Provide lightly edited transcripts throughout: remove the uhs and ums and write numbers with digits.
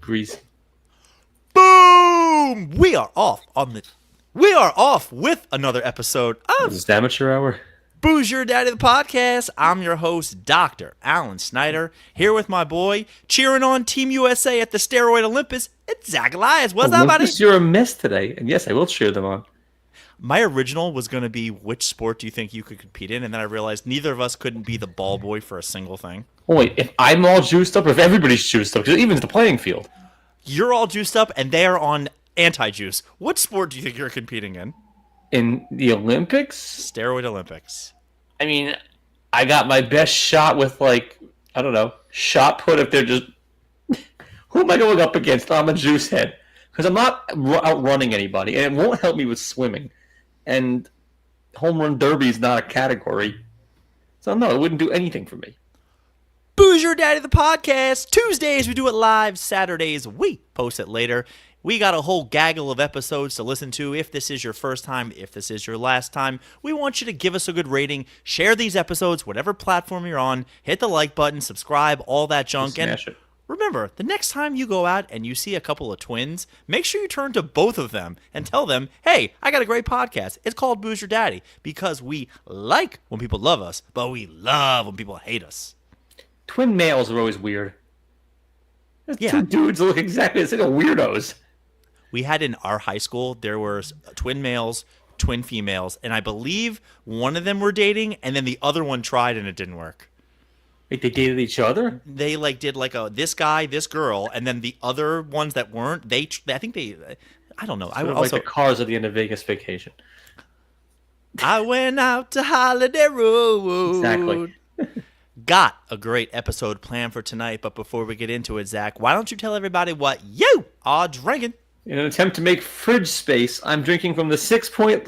Grease. Boom! We are off with another episode This of is amateur hour. Booze Your Daddy the podcast. I'm your host, Dr. Alan Snyder, here with my boy, cheering on Team USA at the Steroid Olympus. It's Zach Elias. What's up, buddy? You're a mess today, and yes, I will cheer them on. My original was going to be, which sport do you think you could compete in? And then I realized neither of us couldn't be the ball boy for a single thing. Oh wait, if I'm all juiced up, or if everybody's juiced up, because even the playing field. You're all juiced up, and they are on anti-juice. What sport do you think you're competing in? In the Olympics? Steroid Olympics. I mean, I got my best shot with, shot put if they're just... Who am I going up against? I'm a juice head. Because I'm not outrunning anybody, and it won't help me with swimming. And home run derby is not a category. So no, it wouldn't do anything for me. Booze Your Daddy the podcast. Tuesdays we do it live. Saturdays we post it later. We got a whole gaggle of episodes to listen to. If this is your first time, if this is your last time, we want you to give us a good rating. Share these episodes, whatever platform you're on. Hit the like button, subscribe, all that junk. Smash it. Remember, the next time you go out and you see a couple of twins, make sure you turn to both of them and tell them, hey, I got a great podcast. It's called Booze Your Daddy, because we like when people love us, but we love when people hate us. Twin males are always weird. There's Yeah. two dudes that look exactly the same, weirdos. We had in our high school, there were twin males, twin females, and I believe one of them were dating, and then the other one tried and it didn't work. Wait, they dated each other? They did this guy, this girl, and then the other ones that weren't, I don't know. I would Like the cars at the end of Vegas Vacation. I went out to Holiday Road. Exactly. Got a great episode planned for tonight, but before we get into it, Zach, why don't you tell everybody what you are drinking? In an attempt to make fridge space, I'm drinking from the 6-point,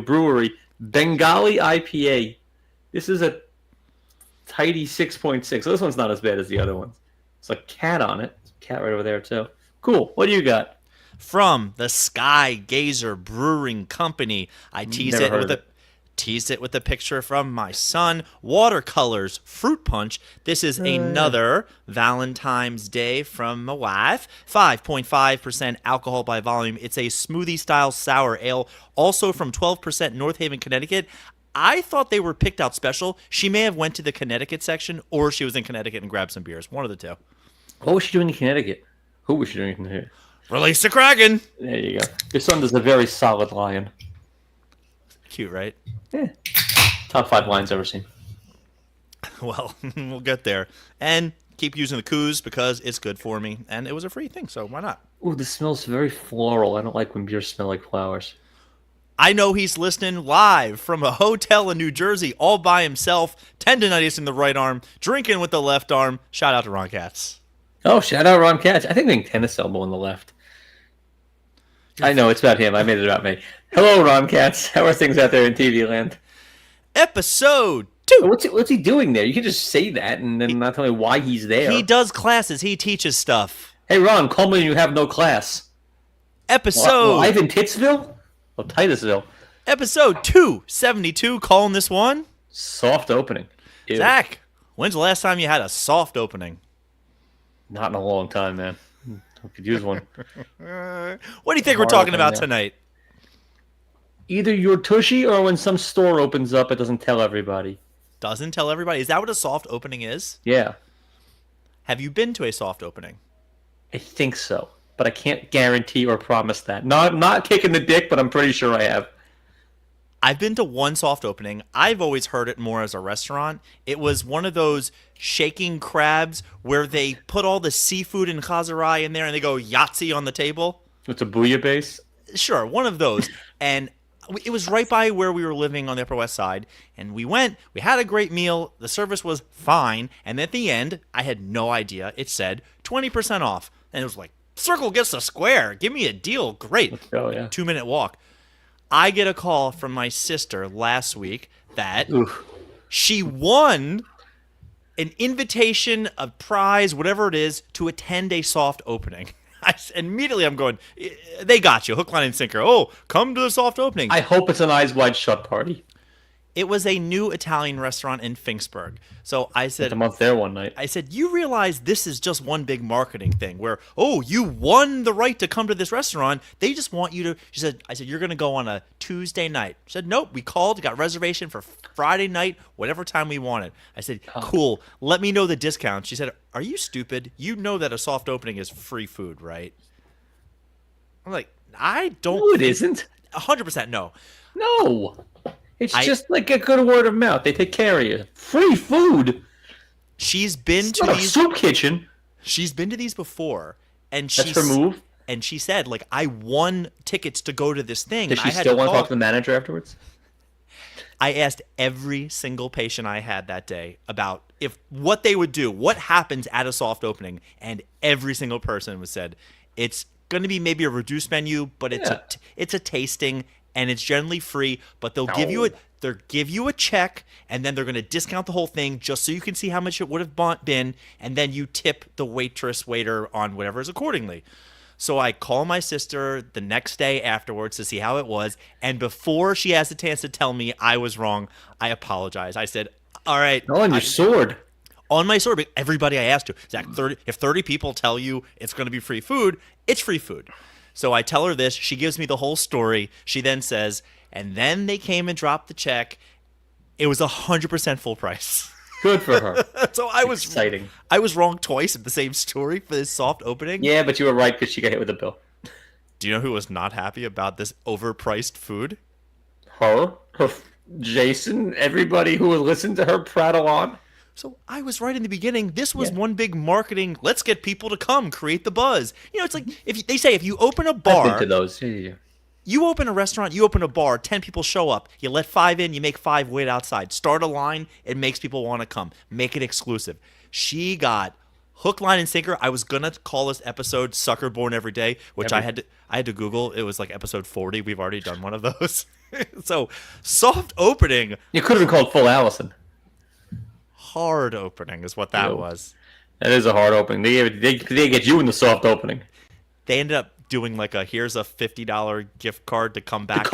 brewery, Bengali IPA. This is a tidy 6.6. So this one's not as bad as the other ones. It's a cat on it. There's a cat right over there, too. Cool. What do you got? From the Sky Gazer Brewing Company, I teased it with a picture from my son. Watercolors Fruit Punch. This is another Valentine's Day from my wife. 5.5% alcohol by volume. It's a smoothie-style sour ale, also from 12% North Haven, Connecticut. I thought they were picked out special. She may have went to the Connecticut section, or she was in Connecticut and grabbed some beers. One of the two. What was she doing in Connecticut? Who was she doing in Connecticut? Release the Kraken! There you go. Your son is a very solid lion. Cute, right? Yeah. Top 5 lions ever seen. Well, we'll get there. And keep using the Coos because it's good for me. And it was a free thing, so why not? Ooh, this smells very floral. I don't like when beers smell like flowers. I know he's listening live from a hotel in New Jersey all by himself, tendonitis in the right arm, drinking with the left arm. Shout out to Ron Katz. Oh, shout out Ron Katz. I think tennis elbow on the left. I know, it's about him. I made it about me. Hello, Ron Katz. How are things out there in TV land? Episode 2. What's he doing there? You can just say that and then not tell me why he's there. He does classes. He teaches stuff. Hey, Ron, call me when you have no class. Episode... Live in Titsville? Oh, Titusville. Episode 272, calling this one... Soft opening. Ew. Zach, when's the last time you had a soft opening? Not in a long time, man. I could use one. What do you think we're talking about tonight? Either your tushy or when some store opens up, it doesn't tell everybody. Doesn't tell everybody? Is that what a soft opening is? Yeah. Have you been to a soft opening? I think so, but I can't guarantee or promise that. Not kicking the dick, but I'm pretty sure I have. I've been to one soft opening. I've always heard it more as a restaurant. It was one of those shaking crabs where they put all the seafood and chazarai in there and they go Yahtzee on the table. It's a bouillabaisse? Sure, one of those. And it was right by where we were living on the Upper West Side. And we went, we had a great meal. The service was fine. And at the end, I had no idea. It said 20% off. And it was like, circle gets a square. Give me a deal. Great. Oh, yeah. 2-minute walk. I get a call from my sister last week that she won an invitation, a prize, whatever it is, to attend a soft opening. Immediately I'm going, they got you, hook, line, and sinker. Oh, come to the soft opening. I hope it's an Eyes Wide Shut party. It was a new Italian restaurant in Finksburg. So I said, I'm up there one night. you realize this is just one big marketing thing where, oh, you won the right to come to this restaurant. They just want you to, I said, you're going to go on a Tuesday night. She said, nope, we called, got reservation for Friday night, whatever time we wanted. I said, cool, let me know the discount. She said, are you stupid? You know that a soft opening is free food, right? I'm like, I don't. No, it isn't. 100% no. No. It's just like a good word of mouth. They take care of you. Free food. She's been It's to not a these soup kitchen. She's been to these before, and That's her move. And she said, like, I won tickets to go to this thing. Does and she I had still want to call. talk to the manager afterwards? I asked every single patient I had that day about what they would do, what happens at a soft opening, and every single person was said it's going to be maybe a reduced menu, but it's a tasting. And it's generally free, but they'll give you a check, and then they're going to discount the whole thing just so you can see how much it would have been, and then you tip the waiter on whatever is accordingly. So I call my sister the next day afterwards to see how it was, and before she has the chance to tell me I was wrong, I apologize. I said, all right. On your sword. On my sword. Everybody I asked to. Zach, if 30 people tell you it's going to be free food, it's free food. So I tell her this. She gives me the whole story. She then says, and then they came and dropped the check. It was 100% full price. Good for her. So I was exciting. I was wrong twice in the same story for this soft opening. Yeah, but you were right because she got hit with a bill. Do you know who was not happy about this overpriced food? Her, Jason, everybody who would listen to her prattle on. So I was right in the beginning. This was one big marketing. Let's get people to come, create the buzz. You know, it's like if you open a bar, I've been to those. Yeah. You open a restaurant, you open a bar, 10 people show up. You let 5 in, you make 5 wait outside. Start a line, it makes people want to come. Make it exclusive. She got hook, line, and sinker. I was gonna call this episode "Sucker Born Every Day," which I had to Google. It was like episode 40. We've already done one of those. So soft opening. You could have been called Full Allison. Hard opening is what that was. That is a hard opening. They get you in the soft opening. They ended up doing like here's a $50 gift card to come back.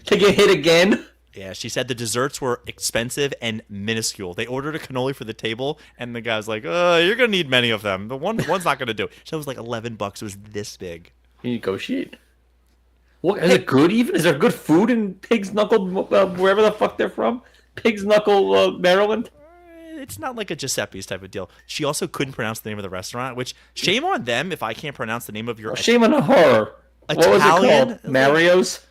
To get hit again? Yeah, she said the desserts were expensive and minuscule. They ordered a cannoli for the table, and the guy was like, you're going to need many of them. One's not going to do. So it was like $11. It was this big. You negotiate. What, is it good even? Is there good food in Pig's Knuckle, wherever the fuck they're from? Pig's Knuckle, Maryland? It's not like a Giuseppe's type of deal. She also couldn't pronounce the name of the restaurant, which shame on them if I can't pronounce the name of your... shame on her. Italian? What was it called? Mario's?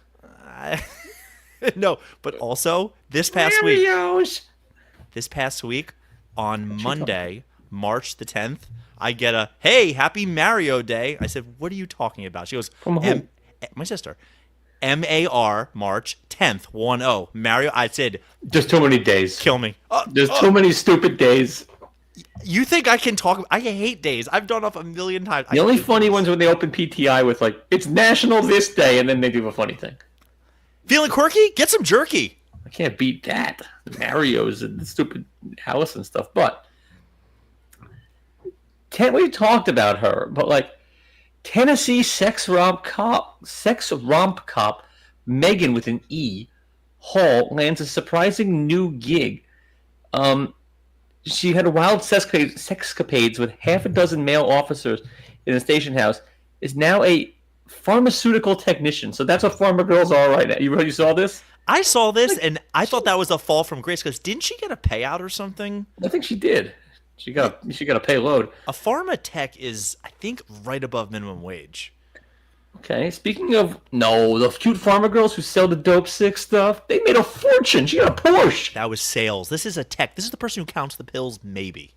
No, but also this past week on Monday, March the 10th, I get a, hey, happy Mario Day. I said, what are you talking about? She goes, from who? My sister. MAR, March 10th, 1-0. Mario, I said... There's too many days. Kill me. There's too many stupid days. You think I can talk... I hate days. I've done off a million times. The only funny ones when they open PTI with like, it's National this day, and then they do a funny thing. Feeling quirky? Get some jerky. I can't beat that. The Mario's and the stupid Alice and stuff. But we talked about her, but like Tennessee sex romp cop Megan with an E Hall lands a surprising new gig. She had wild sexcapades with half a dozen male officers in a station house. Is now a pharmaceutical technician. So that's what pharma girls are right now. You saw this? I saw this, and I thought that was a fall from grace, because didn't she get a payout or something? I think she did. She got a payload. A pharma tech is, I think, right above minimum wage. Okay, speaking of, the cute pharma girls who sell the dope sick stuff, they made a fortune. She got a Porsche. That was sales. This is a tech. This is the person who counts the pills, maybe.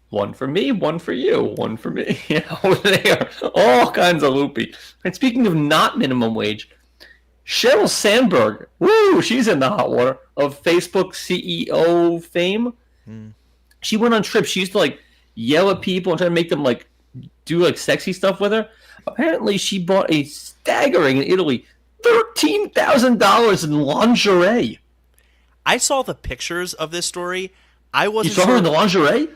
One for me, one for you, one for me. Over there. All kinds of loopy. And speaking of not minimum wage, Sheryl Sandberg, she's in the hot water of Facebook CEO fame. She went on trips. She used to like yell at people and try to make them like do like sexy stuff with her. Apparently, she bought a staggering in Italy $13,000 in lingerie. I saw the pictures of this story. I wasn't. You saw her in the lingerie?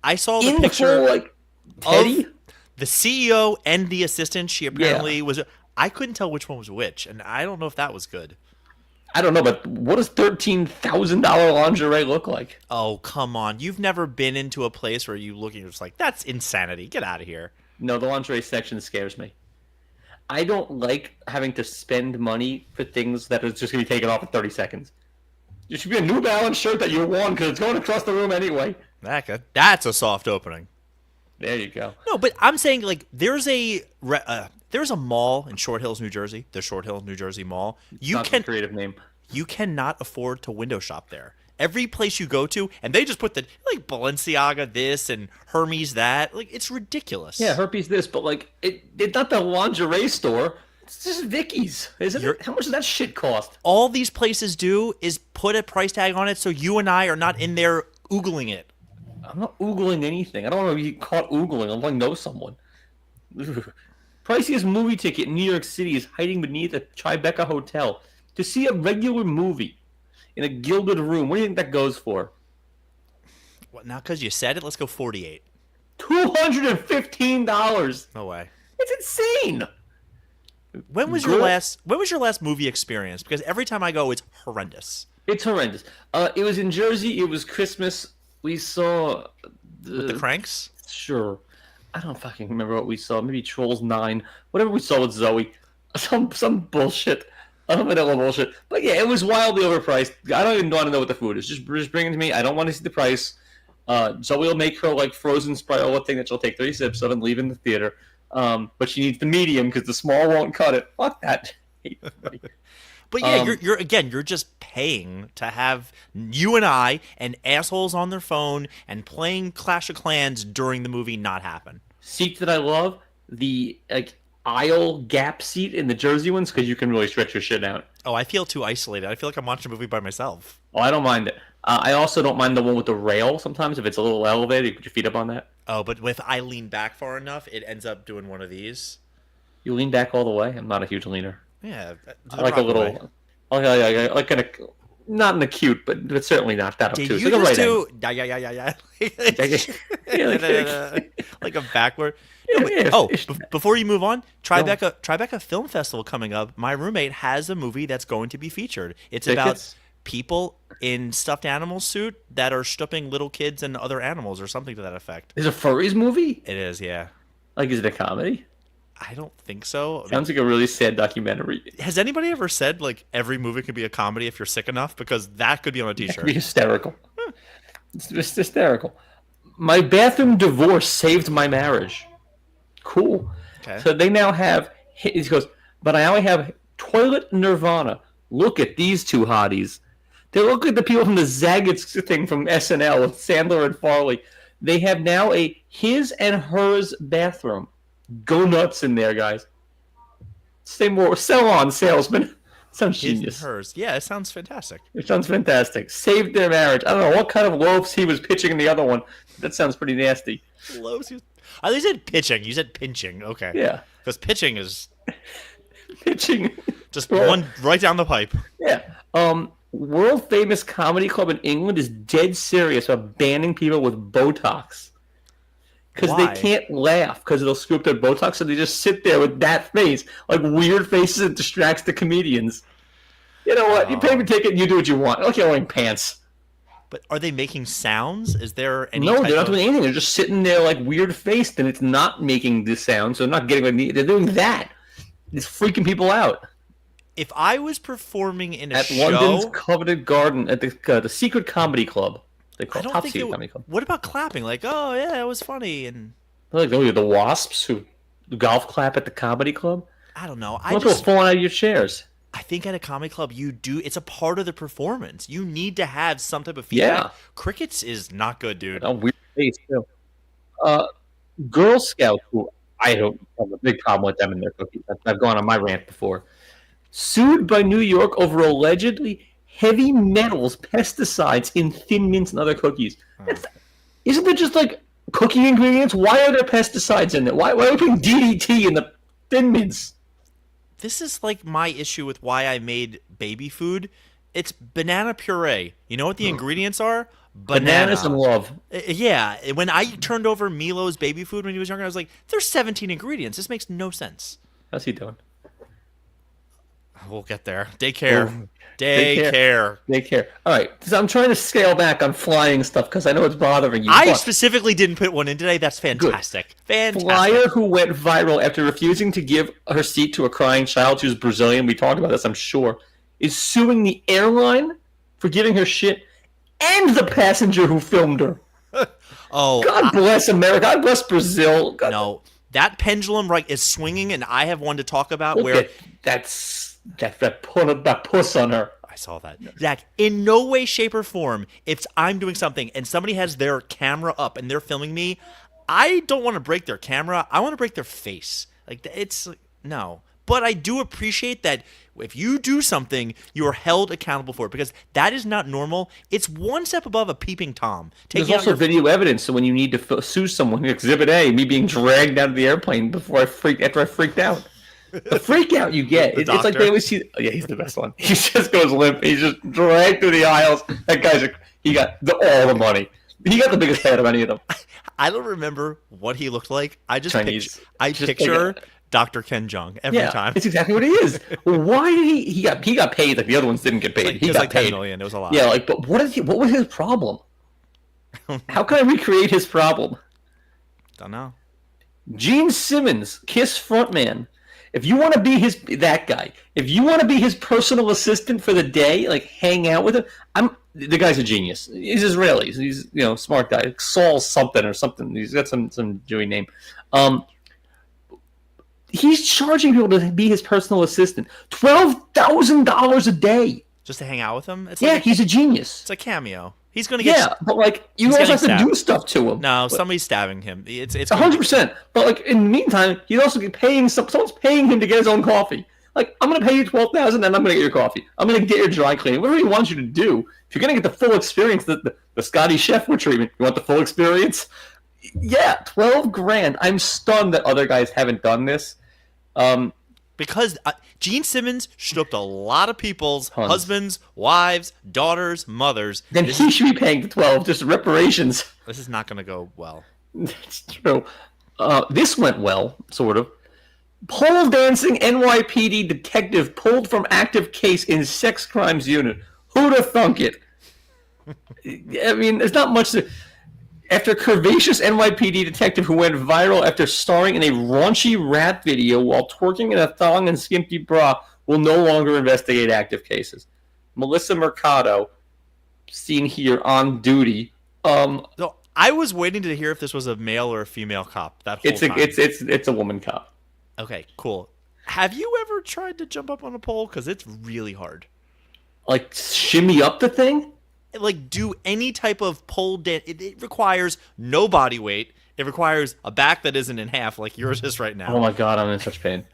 I saw the picture full, like, Teddy? of the CEO and the assistant. She apparently was. I couldn't tell which one was which, and I don't know if that was good. I don't know, but what does $13,000 lingerie look like? Oh, come on. You've never been into a place where you look and you're just like, that's insanity. Get out of here. No, the lingerie section scares me. I don't like having to spend money for things that is just going to be taken off in 30 seconds. There should be a New Balance shirt that you won because it's going across the room anyway. That's a soft opening. There you go. No, but I'm saying like there's a mall in Short Hills, New Jersey, the Short Hills, New Jersey Mall. Not a creative name. You cannot afford to window shop there. Every place you go to, and they just put the like Balenciaga this and Hermes that. Like it's ridiculous. Yeah, herpes this, but like it's not the lingerie store. It's just Vicky's, isn't it? How much does that shit cost? All these places do is put a price tag on it, so you and I are not in there oogling it. I'm not oogling anything. I don't want to be caught oogling. I'm like know someone. Priciest movie ticket in New York City is hiding beneath a Tribeca hotel to see a regular movie in a gilded room. What do you think that goes for? What, not because you said it? Let's go 48. $215. No way. It's insane. When was your last movie experience? Because every time I go, it's horrendous. It's horrendous. It was in Jersey. It was Christmas. We saw With the Cranks? Sure. I don't fucking remember what we saw. Maybe Trolls 9. Whatever we saw with Zoe. Some bullshit. Vanilla bullshit. But yeah, it was wildly overpriced. I don't even want to know what the food is. Just bring it to me. I don't want to see the price. Zoe will make her like frozen Sprite thing that she'll take 3 sips of and leave in the theater. But she needs the medium because the small won't cut it. Fuck that. But yeah, you're just paying to have you and I and assholes on their phone and playing Clash of Clans during the movie not happen. Seat that I love, the like aisle gap seat in the Jersey ones because you can really stretch your shit out. Oh, I feel too isolated. I feel like I'm watching a movie by myself. Oh, I don't mind it. I also don't mind the one with the rail sometimes if it's a little elevated. You put your feet up on that. Oh, but if I lean back far enough, it ends up doing one of these. You lean back all the way? I'm not a huge leaner. Yeah. I like a little... Like not an acute, but certainly not that Did obtuse. you like just do... like a backward... Before you move on, Tribeca Film Festival coming up. My roommate has a movie that's going to be featured. It's about people in stuffed animal suit that are stooping little kids and other animals or something to that effect. Is it a furries movie? It is, yeah. Like, is it a comedy? I don't think so. Sounds like a really sad documentary. Has anybody ever said, like, every movie could be a comedy if you're sick enough? Because that could be on a t-shirt. It'd be hysterical. It's just hysterical. My bathroom divorce saved my marriage. Cool. Okay. So they now have... He goes, but I only have toilet nirvana. Look at these two hotties. They look like the people from the Zagat's thing from SNL with Sandler and Farley. They have now a his and hers bathroom. Go nuts in there, guys. Say more. Sell on, salesman. Sounds genius. His and hers. Yeah, it sounds fantastic. It sounds fantastic. Saved their marriage. I don't know what kind of loaves he was pitching in the other one. That sounds pretty nasty. Loaves? I think you said pitching. You said pinching. Okay. Yeah. Because pitching is... pitching. Just one right down the pipe. Yeah. World famous comedy club in England is dead serious about banning people with Botox. Because they can't laugh because it'll screw up their Botox, so they just sit there with that face, like weird faces that distracts the comedians. You know what? You pay me a ticket and you do what you want. Like you're wearing pants. But are they making sounds? Is there any No, they're not doing anything. They're just sitting there like weird faced and it's not making the sound, so they're not getting what they need. They're doing that. It's freaking people out. If I was performing in a show... At London's coveted garden, at the Secret Comedy Club. They call it Top Secret Comedy Club. What about clapping? Like, oh, yeah, it was funny. And like the Wasps who golf clap at the comedy club? I don't know. People falling out of your chairs. I think at a comedy club, you do... It's a part of the performance. You need to have some type of feedback. Yeah. Crickets is not good, dude. A weird face, too. Girl Scouts, who I don't have a big problem with them and their cookies. I've gone on my rant before. Sued by New York over allegedly heavy metals, pesticides in Thin Mints and other cookies. Isn't there just like cookie ingredients? Why are there pesticides in it? Why are we putting DDT in the Thin Mints? This is like my issue with why I made baby food. It's banana puree. You know what the ingredients are? Bananas and love. Yeah. When I turned over Milo's baby food when he was younger, I was like, there's 17 ingredients. This makes no sense. How's he doing? We'll get there. Daycare. Oh, Daycare. Daycare. All right. So I'm trying to scale back on flying stuff because I know it's bothering you. I but specifically didn't put one in today. That's fantastic. Fantastic. Flyer who went viral after refusing to give her seat to a crying child who's Brazilian, we talked about this, I'm sure, is suing the airline for giving her shit and the passenger who filmed her. Oh, God bless America. God bless Brazil. God. No, that pendulum right is swinging, and I have one to talk about Look where at that puss on her. I saw that. Zach, in no way, shape, or form, if I'm doing something and somebody has their camera up and they're filming me, I don't want to break their camera. I want to break their face. Like, it's no. But I do appreciate that if you do something, you are held accountable for it because that is not normal. It's one step above a peeping Tom. There's also video evidence, so when you need to sue someone, Exhibit A, me being dragged out of the airplane after I freaked out. The freak out you get. It's like they always see. Oh, yeah, he's the best one. He just goes limp. He's just dragged through the aisles. That guy's he got all the money. He got the biggest head of any of them. I don't remember what he looked like. I just Chinese. picture Dr. Ken Jeong every time. It's exactly what he is. Why did he got paid like the other ones didn't get paid? He got paid. 10 million. It was a lot. Yeah, but what was his problem? How can I recreate his problem? Don't know. Gene Simmons, Kiss frontman. If you want to be that guy, if you want to be his personal assistant for the day, like hang out with him, the guy's a genius. He's Israeli. He's smart guy. Saul something or something. He's got some Jewy name. He's charging people to be his personal assistant. $12,000 a day. Just to hang out with him? He's a genius. It's a cameo. He's going to get... Yeah, but like you also have to do stuff to him. No, somebody's stabbing him. It's 100%. But like in the meantime, he's also paying someone's paying him to get his own coffee. Like I'm going to pay you $12,000, and I'm going to get your coffee. I'm going to get your dry cleaning. Whatever he wants you to do. If you're going to get the full experience, the Scotty Scheffler treatment, you want the full experience? Yeah, $12,000. I'm stunned that other guys haven't done this. Because Gene Simmons stooped a lot of people's husbands, wives, daughters, mothers. Then he should be paying the 12, just reparations. This is not going to go well. It's true. This went well, sort of. Pole dancing NYPD detective pulled from active case in sex crimes unit. Who'd have thunk it? I mean, there's not much to... After curvaceous NYPD detective who went viral after starring in a raunchy rap video while twerking in a thong and skimpy bra will no longer investigate active cases. Melissa Mercado, seen here on duty. So I was waiting to hear if this was a male or a female cop that whole time. It's a woman cop. Okay, cool. Have you ever tried to jump up on a pole? Because it's really hard. Like shimmy up the thing? Like do any type of pole dance. It requires no body weight. It requires a back that isn't in half like yours is right now. Oh my god, I'm in such pain.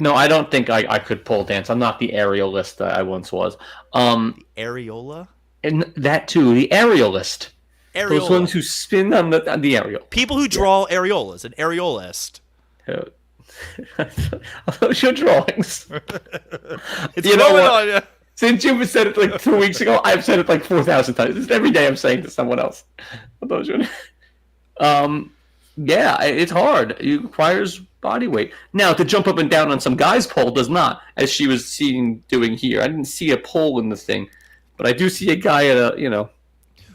No, I don't think I could pole dance. I'm not the aerialist I once was. The areola? And that too, the aerialist. Areola. Those ones who spin on the aerial. People who draw areolas, an areolist. Those your drawings. It's growing on you. Since you've said it like 2 weeks ago, I've said it like 4,000 times. Every day I'm saying to someone else. Yeah, it's hard. It requires body weight. Now, to jump up and down on some guy's pole does not, as she was doing here. I didn't see a pole in the thing, but I do see a guy at a,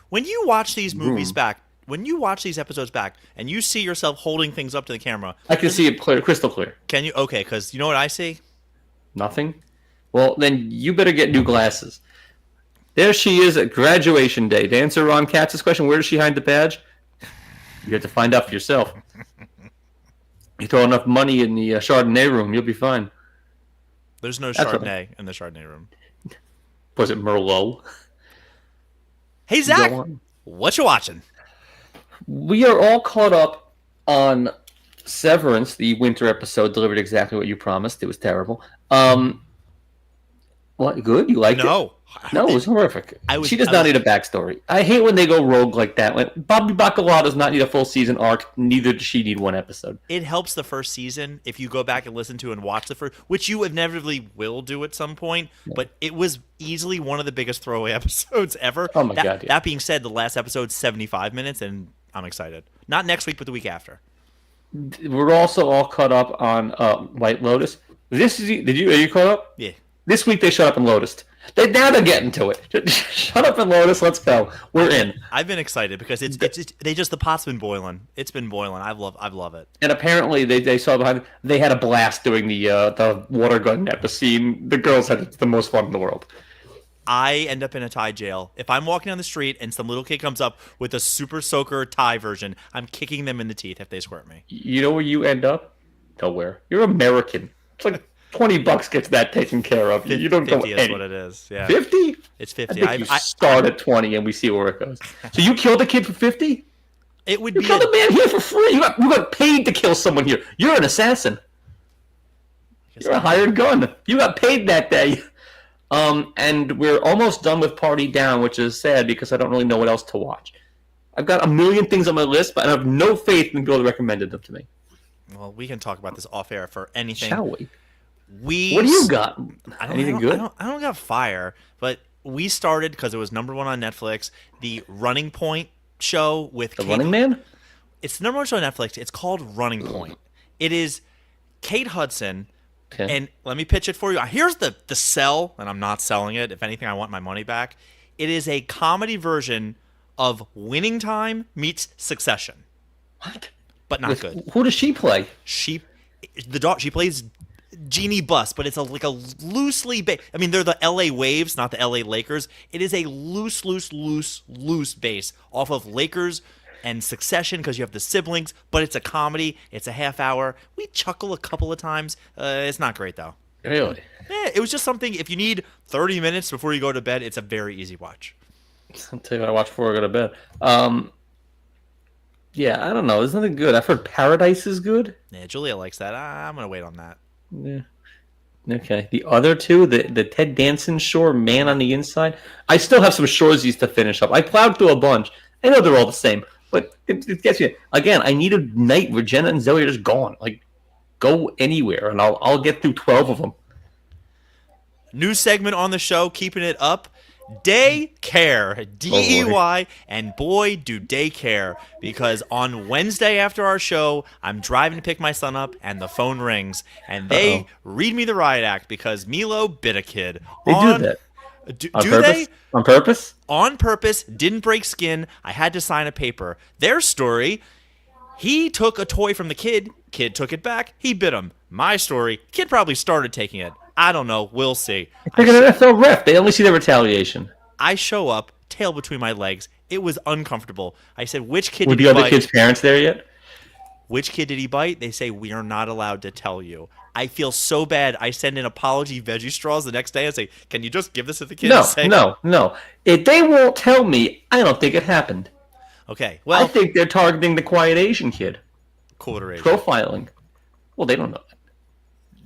When you watch these movies back, when you watch these episodes back, and you see yourself holding things up to the camera, I can see it clear, crystal clear. Can you? Okay, because you know what I see? Nothing. Well, then you better get new glasses. There she is at graduation day. To answer Ron Katz's question, where does she hide the badge? You have to find out for yourself. You throw enough money in the Chardonnay room, you'll be fine. There's no Chardonnay in the Chardonnay room. Was it Merlot? Hey, Zach, what you watching? We are all caught up on Severance, the winter episode delivered exactly what you promised. It was terrible. What? Good? You liked it? No, it was horrific. She does not need a backstory. I hate when they go rogue like that. Like, Bobby Bacala does not need a full season arc. Neither does she need one episode. It helps the first season if you go back and listen to and watch the first, which you inevitably will do at some point. Yeah. But it was easily one of the biggest throwaway episodes ever. Oh my god! Yeah. That being said, the last episode's 75 minutes, and I'm excited. Not next week, but the week after. We're also all caught up on White Lotus. Are you caught up? Yeah. This week they shut up and lotused. Now they're getting to it. Shut up and lotus. Let's go. We're in. I've been excited because the pot's been boiling. It's been boiling. I love it. And apparently they saw behind. They had a blast doing the water gun scene. The girls had the most fun in the world. I end up in a Thai jail. If I'm walking down the street and some little kid comes up with a Super Soaker Thai version, I'm kicking them in the teeth if they squirt me. You know where you end up? Nowhere. You're American. It's like $20 gets that taken care of. You don't go 50 is what it is. Yeah. 50? It's 50. I start at 20 and we see where it goes. So you killed a kid for 50? It would you be killed a man here for free. You got paid to kill someone here. You're an assassin. You're a hired gun. You got paid that day. And we're almost done with Party Down, which is sad because I don't really know what else to watch. I've got a million things on my list, but I have no faith in people that recommended them to me. Well, we can talk about this off air for anything. Shall we? What do you got? Anything good? I don't got fire, but we started because it was #1 on Netflix. The Running Point show with The Running Man. It's the #1 show on Netflix. It's called Running Point. It is Kate Hudson. Okay. And let me pitch it for you. Here's the sell, and I'm not selling it. If anything, I want my money back. It is a comedy version of Winning Time meets Succession. What? But not good. Who does she play? She plays Jeannie Buss, but it's like a loosely based. I mean, they're the L.A. Waves, not the L.A. Lakers. It is a loose base off of Lakers and Succession because you have the siblings, but it's a comedy. It's a half hour. We chuckle a couple of times. It's not great, though. Really? Yeah, it was just something, if you need 30 minutes before you go to bed, it's a very easy watch. I'll tell you what I watch before I go to bed. Yeah, I don't know. There's nothing good. I've heard Paradise is good. Yeah, Julia likes that. I'm going to wait on that. Yeah. Okay. The other two, the Ted Danson Shore, Man on the Inside. I still have some Shoresies to finish up. I plowed through a bunch. I know they're all the same, but it gets me. Again, I need a night where Jenna and Zoe are just gone. Like, go anywhere, and I'll get through 12 of them. New segment on the show, keeping it up. Daycare, DEY, and boy, do they care, because on Wednesday after our show, I'm driving to pick my son up, and the phone rings, and they read me the riot act because Milo bit a kid. They do that. Do purpose? they? On purpose? On purpose, didn't break skin. I had to sign a paper. Their story, he took a toy from the kid took it back, he bit him. My story, kid probably started taking it. I don't know. We'll see. They're an NFL ref. They only see the retaliation. I show up, tail between my legs. It was uncomfortable. I said, which kid Were did he bite? the other kid's parents there yet? Which kid did he bite? They say, we are not allowed to tell you. I feel so bad. I send an apology veggie straws the next day and say, can you just give this to the kid? No. If they won't tell me, I don't think it happened. Okay, well. I think they're targeting the quiet Asian kid. Quarter Asian. Profiling. Well, they don't know that.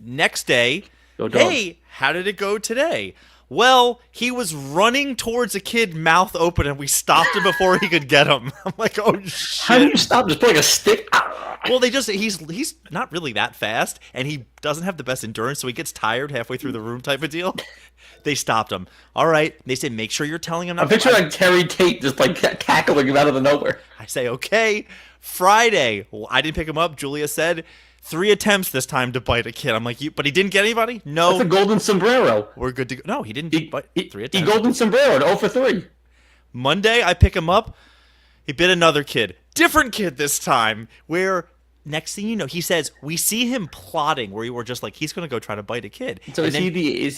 Next day, hey, how did it go today? Well, he was running towards a kid, mouth open, and we stopped him before he could get him. I'm like, oh shit! How do you stop? Just putting a stick? Well, he's not really that fast, and he doesn't have the best endurance, so he gets tired halfway through the room, type of deal. They stopped him. All right, they said, make sure you're telling him not. I'm picturing like Terry Tate just like cackling him out of the nowhere. I say, okay. Friday, well, I didn't pick him up. Julia said 3 attempts this time to bite a kid. I'm like, but he didn't get anybody? No. That's a golden sombrero. We're good to go. No, he didn't bite 3 attempts. He golden sombrero, 0 for 3. Monday, I pick him up. He bit another kid. Different kid this time, where next thing you know, he says, we see him plotting where we were just like, he's going to go try to bite a kid. So is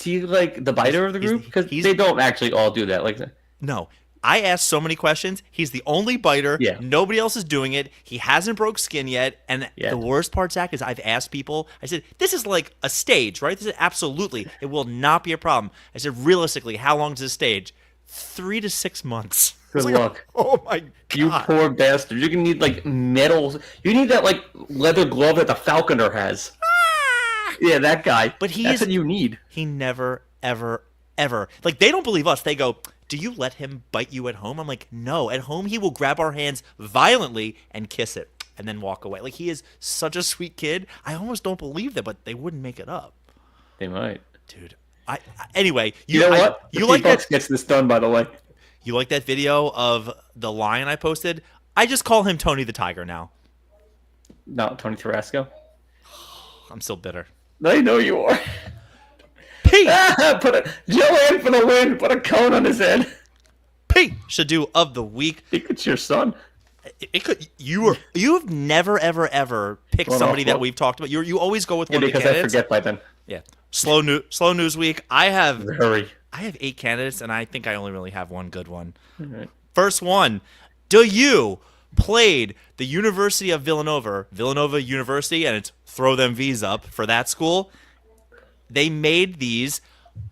he like the biter of the group? Because they don't actually all do that. Like, no. I asked so many questions. He's the only biter. Yeah. Nobody else is doing it. He hasn't broke skin yet. And the worst part, Zach, is I've asked people. I said, this is like a stage, right? This is absolutely. It will not be a problem. I said, realistically, how long is this stage? 3 to 6 months. Good luck. Oh, my God. You poor bastard. You're going to need like metal. You need that like leather glove that the Falconer has. Yeah, that guy. But that's what you need. He never, ever, ever. Like, they don't believe us. They go, do you let him bite you at home? I'm like, no. At home, he will grab our hands violently and kiss it and then walk away. Like, he is such a sweet kid. I almost don't believe that, but they wouldn't make it up. They might. Dude. Anyway. You know what? You like that? Gets this done, by the way. You like that video of the lion I posted? I just call him Tony the Tiger now. No, Tony Tarasco? I'm still bitter. I know you are. Peace! P. Joanne for the win. Put a cone on his head. Pishadoo of the week. I think it's your son. It could you've never ever picked somebody that we've talked about. You always go with one of the candidates. Because I forget by then. Yeah. Slow news week. I have 8 candidates, and I think I only really have one good one. Right. First one. You played the University of Villanova University, and it's throw them V's up for that school. They made these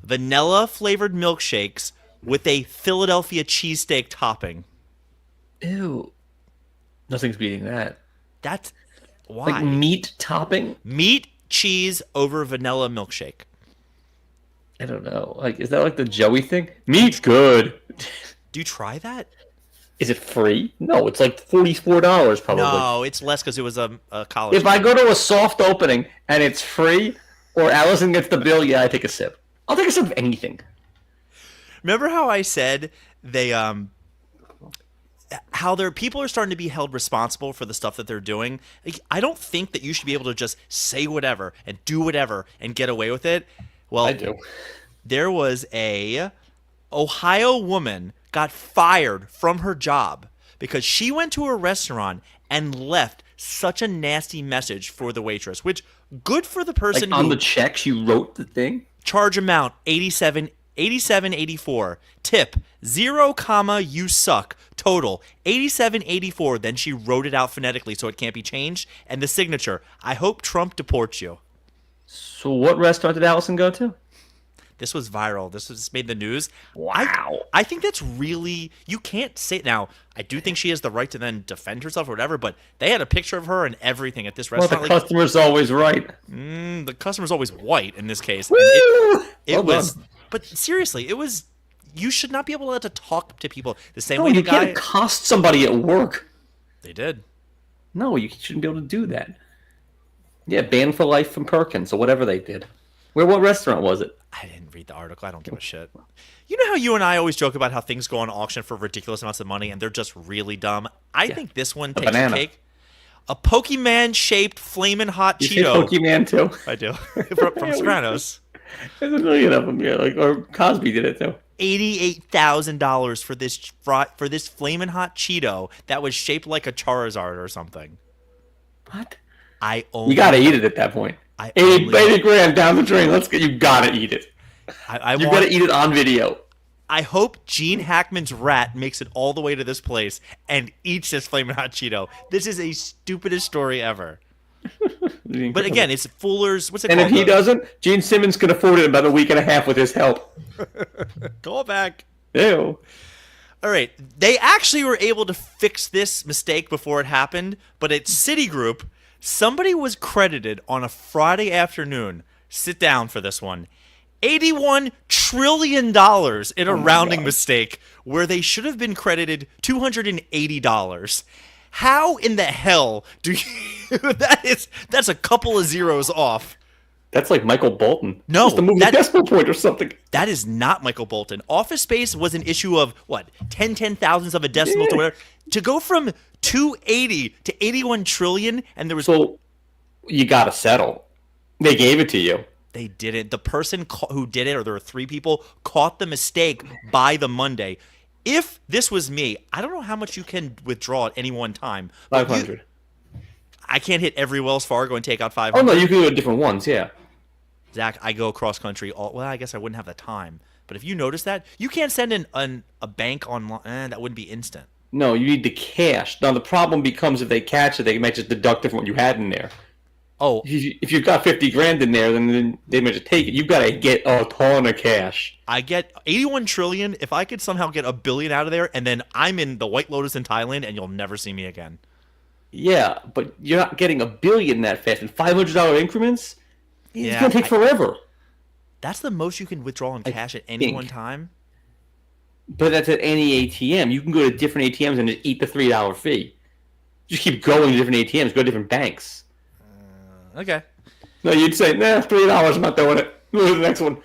vanilla flavored milkshakes with a Philadelphia cheesesteak topping. Ew. Nothing's beating that. That's why. Like meat topping? Meat, cheese over vanilla milkshake. I don't know. Like, is that like the Joey thing? Meat's good. Do you try that? Is it free? No, it's like $44 probably. No, it's less because it was a college. If I go to a soft opening and it's free, or Allison gets the bill, yeah, I take a sip. I'll take a sip of anything. Remember how I said how people are starting to be held responsible for the stuff that they're doing? Like, I don't think that you should be able to just say whatever and do whatever and get away with it. Well, I do. There was a Ohio woman got fired from her job because she went to a restaurant and left such a nasty message for the waitress, which good for the person like on the check she wrote the thing. Charge amount 87.84. Tip 0, you suck. Total 87.84. Then she wrote it out phonetically so it can't be changed, and the signature, I hope Trump deports you. So what restaurant did Allison go to? This was viral. This made the news. Wow. I think that's really, you can't say, now, I do think she has the right to then defend herself or whatever, but they had a picture of her and everything at this restaurant. Well, the customer's always right. The customer's always white in this case. Woo! It was, but seriously, it was, you should not be able to talk to people the same No, way you the guy. can't accost somebody at work. They did. No, you shouldn't be able to do that. Yeah, banned for life from Perkins or whatever they did. What restaurant was it? I didn't read the article. I don't give a shit. You know how you and I always joke about how things go on auction for ridiculous amounts of money and they're just really dumb? I think this one takes a cake. A Pokemon-shaped Flamin' Hot Cheeto. You say Pokemon too? I do. from Sopranos. There's a million of them, yeah. Or Cosby did it too. $88,000 for this Flamin' Hot Cheeto that was shaped like a Charizard or something. What? You gotta eat it at that point. 80 grand down the drain. You gotta eat it. You gotta eat it on video. I hope Gene Hackman's rat makes it all the way to this place and eats this Flamin' Hot Cheeto. This is a stupidest story ever. But again, it's Fuller's. What's it called? And if he doesn't, Gene Simmons can afford it in about a week and a half with his help. Call back. Ew. All right. They actually were able to fix this mistake before it happened, but at Citigroup, somebody was credited on a Friday afternoon. Sit down for this one. $81 trillion in a rounding mistake where they should have been credited $280. How in the hell do you... That's a couple of zeros off. That's like Michael Bolton. No. Just to move the decimal point or something. That is not Michael Bolton. Office Space was an issue of, what, 10 thousandths of a decimal to whatever. To go from 280 to 81 trillion, and there was... So, you gotta settle. They gave it to you. They didn't. The person who did it, or there were 3 people, caught the mistake by the Monday. If this was me, I don't know how much you can withdraw at any one time. 500. I can't hit every Wells Fargo and take out 500. Oh, no, you can go to different ones, yeah. Zach, I go cross country. Well, I guess I wouldn't have the time. But if you notice that, you can't send a bank online. That wouldn't be instant. No, you need the cash. Now, the problem becomes if they catch it, they might just deduct it from what you had in there. Oh. If you've got 50 grand in there, then they might just take it. You've got to get a ton of cash. I get 81 trillion. If I could somehow get $1 billion out of there, and then I'm in the White Lotus in Thailand, and you'll never see me again. Yeah, but you're not getting $1 billion that fast. In $500 increments? It's going to take forever. That's the most you can withdraw in cash at any one time? But that's at any ATM. You can go to different ATMs and just eat the $3 fee. Just keep going to different ATMs. Go to different banks. Okay. No, you'd say, nah, $3, I'm not doing it. Move to the next one.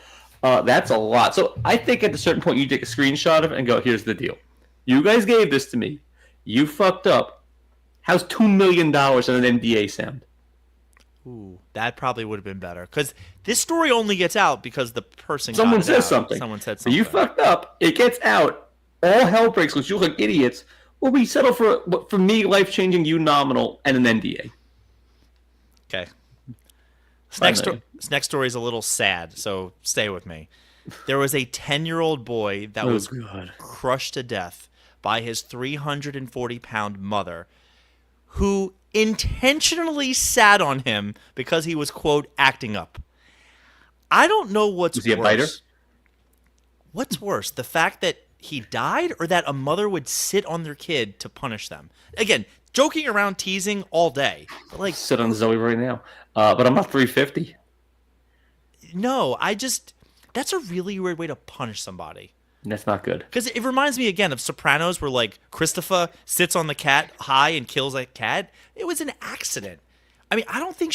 That's a lot. So I think at a certain point you take a screenshot of it and go, here's the deal. You guys gave this to me. You fucked up. How's $2 million on an NDA sound? Ooh, that probably would have been better. Because this story only gets out because the person Someone got it says out. something. Someone said So something. you fucked up. It gets out. All hell breaks loose. You look like idiots. Well, we settle for me, life changing, you nominal, and an NDA. Okay. Finally. This next story is a little sad, so stay with me. There was a 10-year-old boy that was God. crushed to death by his 340-pound mother, who intentionally sat on him because he was, quote, acting up. I don't know what's Was he a worse. biter? What's worse, the fact that he died or that a mother would sit on their kid to punish them? Again, joking around, teasing all day. But like, Sit on Zoe right now. But I'm not 350. no, that's a really weird way to punish somebody. That's not good. Because it reminds me again of Sopranos, where like Christopher sits on the cat high and kills a cat. It was an accident. I mean, I don't think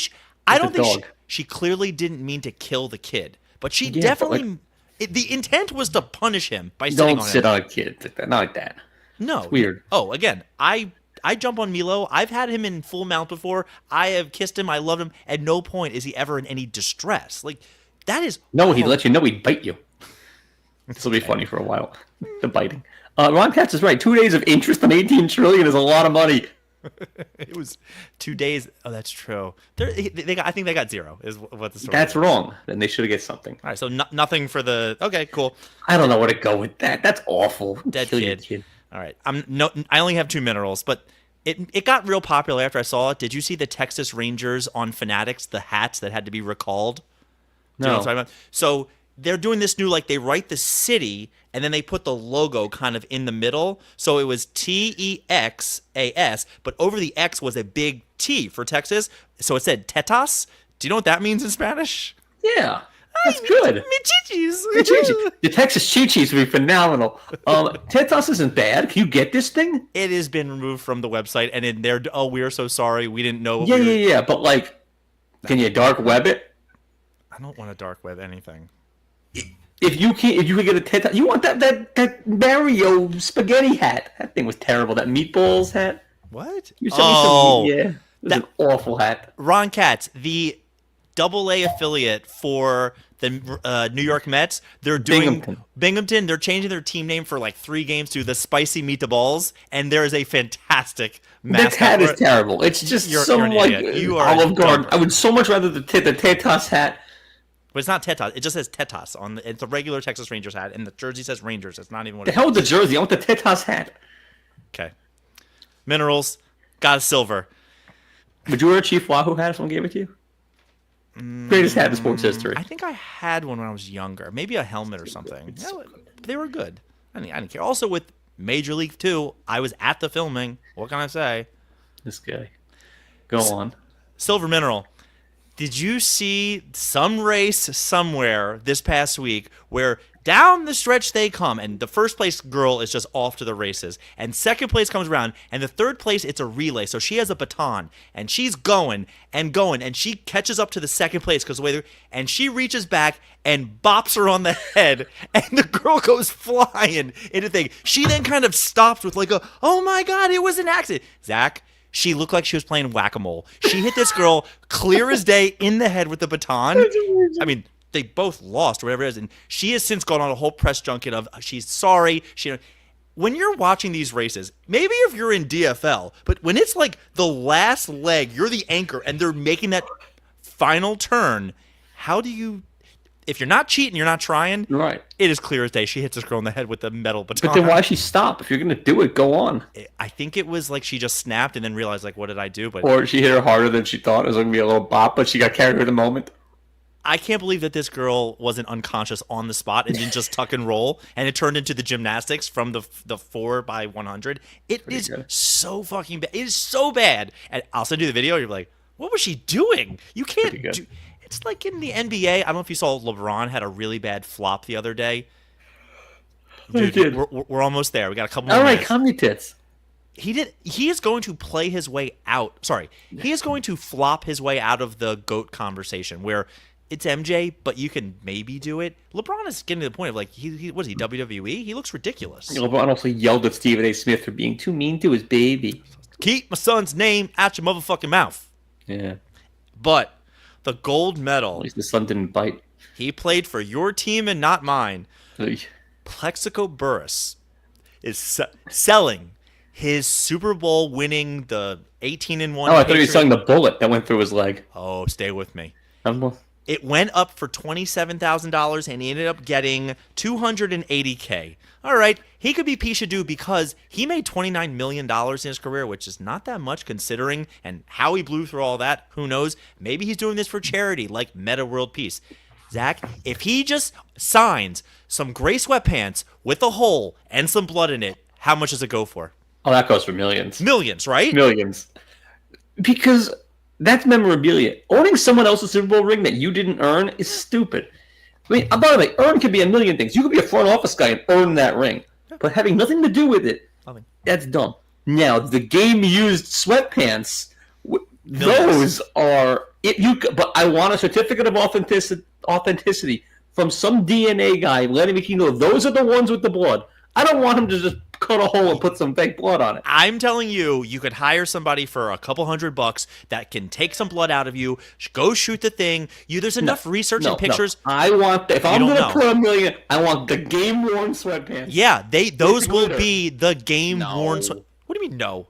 she clearly didn't mean to kill the kid, but she definitely. The intent was to punish him by sitting on him. Don't sit on a kid like that. Not like that. No, it's weird. Oh, again, I jump on Milo. I've had him in full mount before. I have kissed him. I loved him. At no point is he ever in any distress. Like that is. No, he'd let you know he'd bite you. This will be funny for a while. The biting. Ron Katz is right. 2 days of interest on 18 trillion is a lot of money. It was 2 days. Oh, that's true. I think they got zero. Is what the story. That's is. wrong. Then they should have get something. All right, so nothing for the. Okay, cool. I don't know where to go with that. That's awful. Dead Kill your kid. All right, I only have 2 minerals, but it got real popular after I saw it. Did you see the Texas Rangers on Fanatics, the hats that had to be recalled? Do you know what I'm talking about? So they're doing this new, like, they write the city and then they put the logo kind of in the middle. So it was TEXAS, but over the X was a big T for Texas. So it said Tetas. Do you know what that means in Spanish? Yeah. That's good. Michichis. The Texas Chi-Chis would be phenomenal. Tetas isn't bad. Can you get this thing? It has been removed from the website, and in there, oh, we are so sorry. We didn't know. Yeah. But, like, can you dark web it? I don't want to dark web anything. If you can get a Tetas, you want that Mario spaghetti hat. That thing was terrible. That meatballs hat. What? You sent me some. Yeah, it was an awful hat. Ron Katz, the AA affiliate for the New York Mets, they're doing Binghamton. They're changing their team name for like 3 games to the Spicy Meatballs, and there is a fantastic mascot. That hat is terrible. It's just some like Olive Garden. I would so much rather the Tetas hat. But it's not Tetas. It just says Tetas on the. It's a regular Texas Rangers hat, and the jersey says Rangers. It's not even what. The hell with the jersey? I want the Tetas hat. Okay. Minerals got a silver. Would you wear a Chief Wahoo hat if someone gave it to you? Greatest hat in sports history. I think I had one when I was younger. Maybe a helmet or something. They were good. I didn't care. Also, with Major League 2, I was at the filming. What can I say? This guy. Go on. Silver mineral. Did you see some race somewhere this past week where down the stretch they come, and the first place girl is just off to the races, and second place comes around, and the third place, it's a relay, so she has a baton, and she's going, and she catches up to the second place, and she reaches back and bops her on the head, and the girl goes flying into the thing. She then kind of stops with like oh my God, it was an accident. Zach, she looked like she was playing whack-a-mole. She hit this girl clear as day in the head with the baton. I mean, they both lost or whatever it is, and she has since gone on a whole press junket of she's sorry. When you're watching these races, maybe if you're in DFL, but when it's like the last leg, you're the anchor, and they're making that final turn, how do you? If you're not cheating, you're not trying. Right. It is clear as day. She hits this girl in the head with the metal baton. But then why she stop? If you're gonna do it, go on. I think it was like she just snapped and then realized like, what did I do? Or she hit her harder than she thought. It was gonna be a little bop, but she got carried with the moment. I can't believe that this girl wasn't unconscious on the spot and didn't just tuck and roll, and it turned into the gymnastics from the 4x100. It is so fucking bad. It is so bad. And I'll send you the video. You're like, what was she doing? You can't do. It's like in the NBA. I don't know if you saw LeBron had a really bad flop the other day. Dude, did. We're almost there. We got a couple more All right, minutes. calm your tits. He is going to play his way out. Sorry. He is going to flop his way out of the GOAT conversation where it's MJ, but you can maybe do it. LeBron is getting to the point of like, what is he, WWE? He looks ridiculous. LeBron also yelled at Stephen A. Smith for being too mean to his baby. Keep my son's name out your motherfucking mouth. Yeah. But the gold At medal. least the sun didn't bite. He played for your team and not mine. Ugh. Plexico Burress is selling his Super Bowl winning the 18-1. Oh, I thought he was selling the bullet that went through his leg. Oh, stay with me. Um, It went up for $27,000 and he ended up getting $280K. All right, he could be Pishadoo because he made $29 million in his career, which is not that much considering, and how he blew through all that, who knows? Maybe he's doing this for charity like Meta World Peace. Zach, if he just signs some gray sweatpants with a hole and some blood in it, how much does it go for? Oh, that goes for millions. Millions, right? Millions. Because that's memorabilia. Owning someone else's Super Bowl ring that you didn't earn is stupid. I mean, by the way, earn could be a million things. You could be a front office guy and earn that ring. But having nothing to do with it, that's dumb. Now, the game-used sweatpants, those are... But I want a certificate of authenticity from some DNA guy letting me know those are the ones with the blood. I don't want him to just cut a hole and put some fake blood on it. I'm telling you, you could hire somebody for a couple $100 that can take some blood out of you, go shoot the thing. There's enough research and pictures. No. I want if I'm going to put $1 million, I want the game-worn sweatpants. Yeah, those will be the game-worn sweatpants. What do you mean no?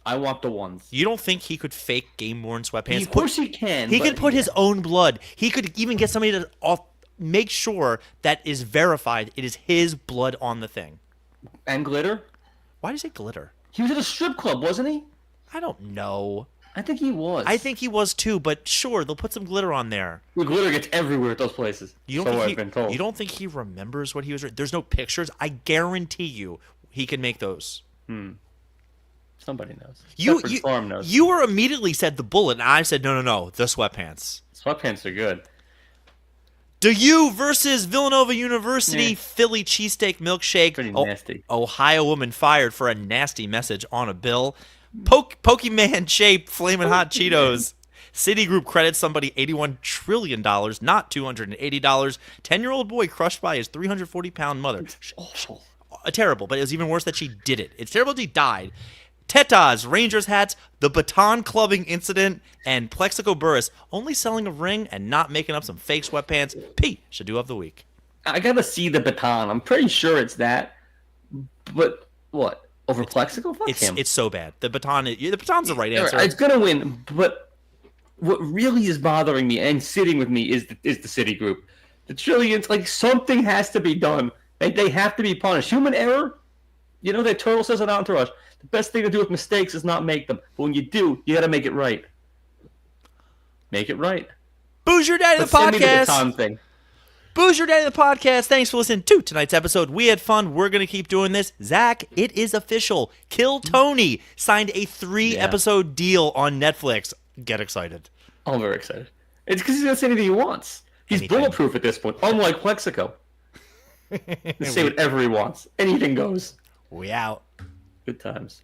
I want the ones. You don't think he could fake game-worn sweatpants? Of course he can. He could put his own blood. He could even get somebody to make sure that is verified it is his blood on the thing. And glitter? Why do you say glitter? He was at a strip club, wasn't he? I don't know. I think he was. I think he was too, but sure, they'll put some glitter on there. The glitter gets everywhere at those places. I've been told. You don't think he remembers what he was... There's no pictures? I guarantee you he can make those. Somebody knows. Farm knows. You were immediately said the bullet, and I said, no, the sweatpants. Sweatpants are good. DU versus Villanova University Philly cheesesteak milkshake. Pretty nasty. Ohio woman fired for a nasty message on a bill. Pokemon shaped flaming hot Cheetos. Citigroup credits somebody $81 trillion, not $280. 10-year-old boy crushed by his 340-pound mother. Awful. Terrible, but it was even worse that she did it. It's terrible that he died. Tetas, Rangers hats, the baton clubbing incident, and Plexico Burress only selling a ring and not making up some fake sweatpants. Pishadoo of the week. I gotta see the baton. I'm pretty sure it's that. But what? Over Plexico? Fuck him. It's so bad. The baton's the right answer. It's gonna win, but what really is bothering me and sitting with me is the Citigroup. The trillions, like something has to be done. They have to be punished. Human error. You know that Turtle says it on Entourage. The best thing to do with mistakes is not make them. But when you do, you got to make it right. Make it right. Booze Your Daddy the podcast. Send me the baton thing. Booze Your Daddy the podcast. Thanks for listening to tonight's episode. We had fun. We're going to keep doing this. Zach, it is official. Kill Tony signed a 3-episode deal on Netflix. Get excited. I'm very excited. It's because he's going to say anything he wants. He's bulletproof at this point, unlike Plexico. Say whatever he wants. Anything goes. We out. Good times.